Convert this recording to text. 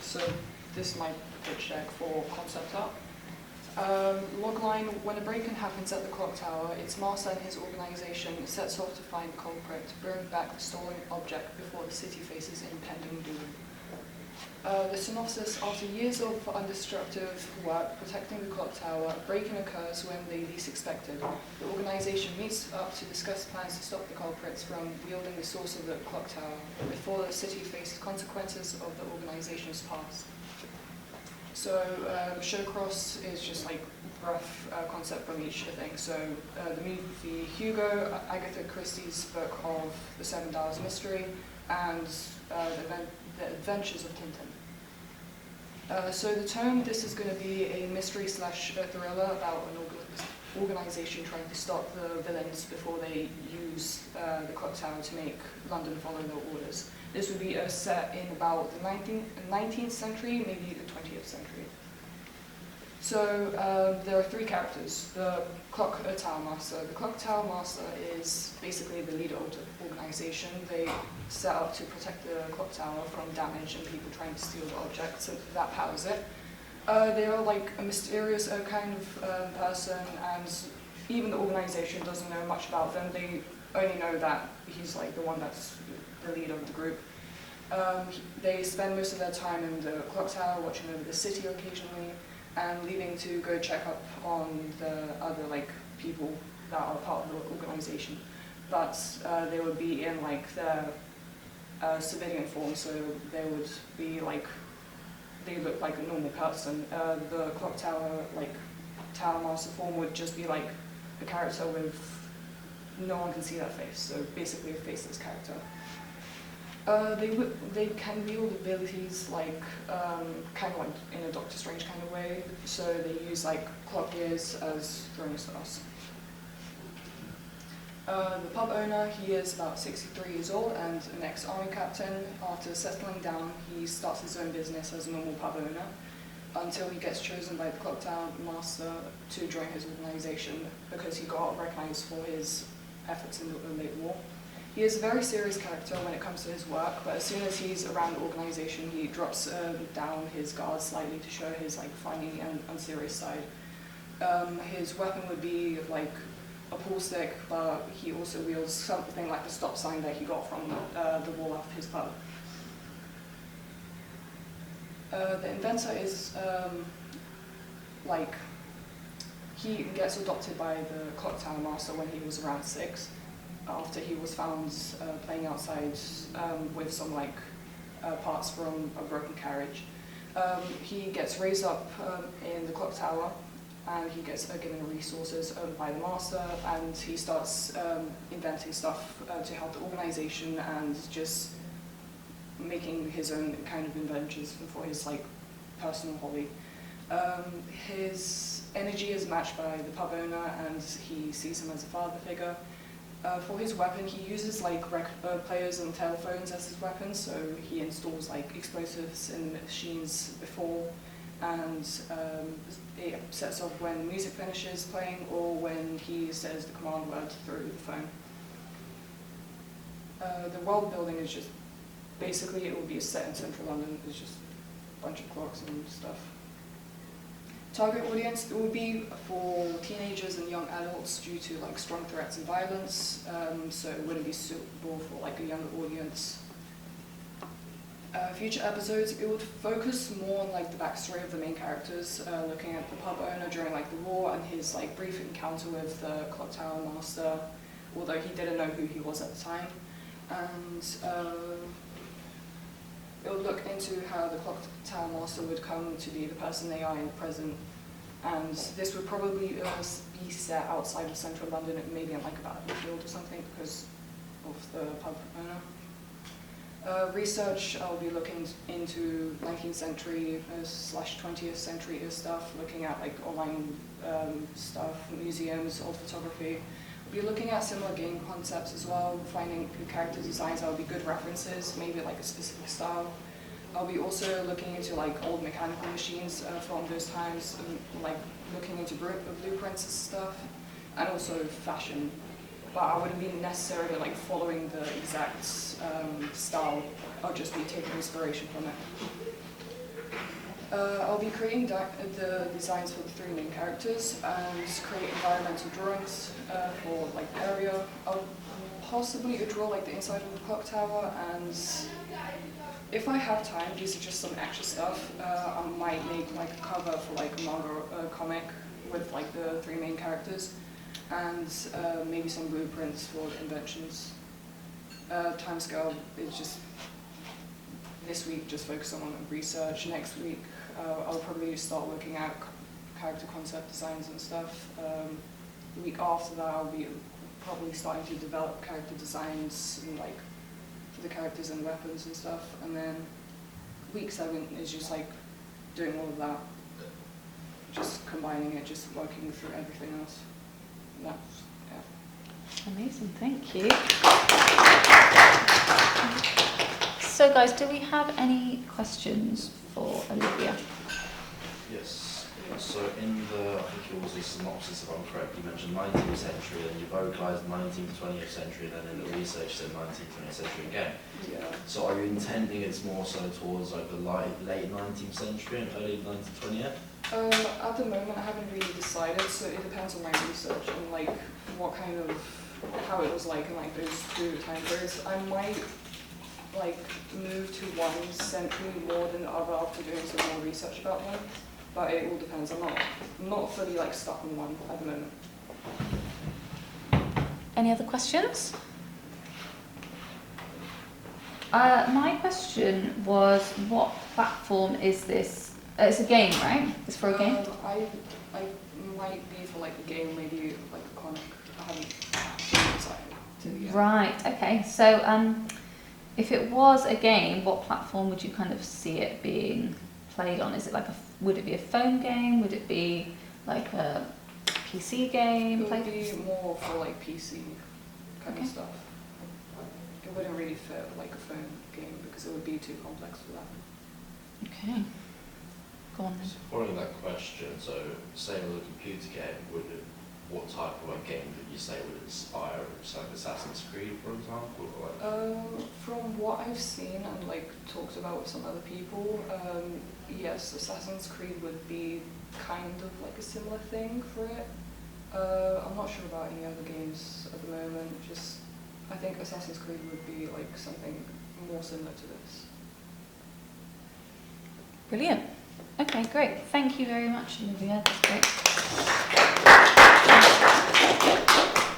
So this is my pitch deck for concept art. Logline: when a break-in happens at the clock tower, its master and his organization sets off to find the culprit, bring back the stolen object before the city faces impending doom. The synopsis: after years of undestructive work protecting the clock tower, a break-in occurs when they least expect it. The organization meets up to discuss plans to stop the culprits from wielding the source of the clock tower before the city faces consequences of the organization's past. So Showcross is just like rough concept from each thing. So the movie Hugo, Agatha Christie's book of The 7 Dials Mystery, and the Adventures of Tintin. So the tone, this is going to be a mystery / thriller about an organization trying to stop the villains before they use the clock tower to make London follow their orders. This would be set in about the 19th century, maybe the 20th century. So there are 3 characters. The Clock Tower Master. The Clock Tower Master is basically the leader of the organization. They set out to protect the clock tower from damage and people trying to steal the object, so that powers it. They are like a mysterious kind of person, and even the organization doesn't know much about them. They only know that he's like the one that's the leader of the group. They spend most of their time in the clock tower, watching over the city occasionally, and leaving to go check up on the other like people that are part of the organization. But they would be in like their civilian form, so they would be like, they look like a normal person. The clock tower, like tower master form, would just be like a character with no one can see their face, so basically a faceless character. They can wield abilities like kind of like in a Doctor Strange kind of way. So they use like clock gears as throwing stars. The pub owner, he is about 63 years old and an ex-army captain. After settling down, he starts his own business as a normal pub owner until he gets chosen by the clock tower master to join his organization because he got recognized for his efforts in the late war. He is a very serious character when it comes to his work, but as soon as he's around the organization, he drops down his guard slightly to show his like funny and unserious side. His weapon would be like a pool stick, but he also wields something like the stop sign that he got from the wall of his pub. The inventor is like, he gets adopted by the clock tower master when he was around 6. After he was found playing outside with some like parts from a broken carriage. He gets raised up in the clock tower, and he gets given resources by the master, and he starts inventing stuff to help the organization and just making his own kind of inventions for his like personal hobby. His energy is matched by the pub owner, and he sees him as a father figure. For his weapon, he uses like record players and telephones as his weapons, so he installs like explosives in machines before, and it sets off when music finishes playing or when he says the command word through the phone. The world building is just, basically it will be a set in central London. It's just a bunch of clocks and stuff. Target audience, it would be for teenagers and young adults due to like strong threats and violence, so it wouldn't be suitable for like a younger audience. Future episodes, it would focus more on like the backstory of the main characters, looking at the pub owner during like the war and his like brief encounter with the clock tower master, although he didn't know who he was at the time. And it would look into how the clock tower master would come to be the person they are in the present, and this would probably be set outside of central London, maybe in like a battlefield or something because of the pub owner. Research, I'll be looking into 19th century / 20th century stuff, looking at like online stuff, museums, old photography. We'll be looking at similar game concepts as well, finding good character designs that will be good references, maybe like a specific style. I'll be also looking into like old mechanical machines from those times, and, like looking into blueprints and stuff, and also fashion. But I wouldn't be necessarily like following the exact style. I'll just be taking inspiration from it. I'll be creating the designs for the 3 main characters and create environmental drawings for like the area. I'll possibly draw like the inside of the clock tower, and if I have time, these are just some extra stuff. I might make like a cover for like a manga or a comic with like the 3 main characters, and maybe some blueprints for the inventions. Timescale is just this week, just focus on research. Next week, I'll probably start looking at character concept designs and stuff. The week after that, I'll be probably starting to develop character designs and like for the characters and weapons and stuff. And then week 7 is just like doing all of that, just combining it, just working through everything else. That's, yeah. Amazing, thank you. So guys, do we have any questions for Olivia? Yes. So in the, I think it was a synopsis, if I'm correct, you mentioned 19th century, and you vocalised 19th, 20th century, then in the research said 19th, 20th century again. Yeah. So are you intending it's more so towards like the late 19th century and early 19th, 20th? At the moment, I haven't really decided, so it depends on my research and like what kind of, how it was like in like those 2 time periods. I might like move to one century more than the other after doing some more research about them, but it all depends. I'm not fully like stuck on one at the moment. Any other questions? My question was, what platform is this? It's a game, right? It's for a game? I might be for like a game, maybe like a comic. I haven't really decided to yet. Right, okay. So if it was a game, what platform would you kind of see it being played on? Is it like would it be a phone game? Would it be like a PC game? It would be more for like PC kind of stuff. It wouldn't really fit like a phone game because it would be too complex for that. Okay. Go on then. So following that question, so same with a computer game, what type of a game would you say would inspire, like Assassin's Creed, for example? Or like From what I've seen and like talked about with some other people, yes, Assassin's Creed would be kind of like a similar thing for it. I'm not sure about any other games at the moment. Just I think Assassin's Creed would be like something more similar to this. Brilliant. Okay, great. Thank you very much, Olivia. That's great.